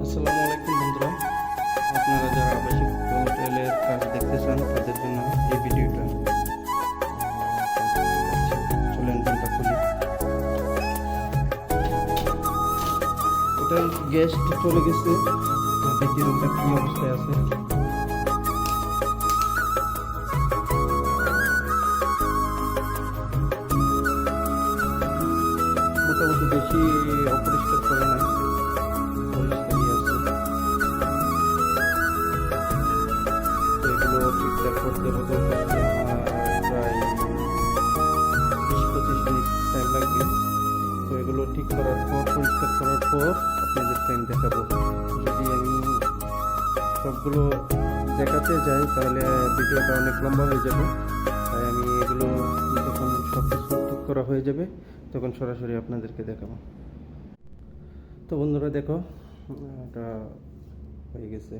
আসসালামু আলাইকুম বন্ধুরা, আপনারা যারা আবাসিক হোটেলের কাজ দেখতে চান তাদের জন্য এই ভিডিওটা। চলেন ফোনটা খুলি। এটা গেস্ট চলে গেছে, দেখি রুমটা কি অবস্থায় আছে। মোটামুটি বেশি অপরিষ্কার করে নাই, পরিষ্কারই আছে। এগুলো ঠিকঠাক করতে হতে আমার প্রায় 20-25 মিনিট টাইম লাগবে। তো এগুলো ঠিক করার পর, পরিষ্কার করার পর আপনাদেরকে আমি দেখাবো। যদি আমি সবগুলো দেখাতে যাই তাহলে ভিডিওটা অনেক লম্বা হয়ে যাবে, তাই আমি এগুলো যখন সব কিছু ঠিক করা হয়ে যাবে তখন সরাসরি আপনাদেরকে দেখাবো। তো বন্ধুরা দেখো, এটা হয়ে গেছে।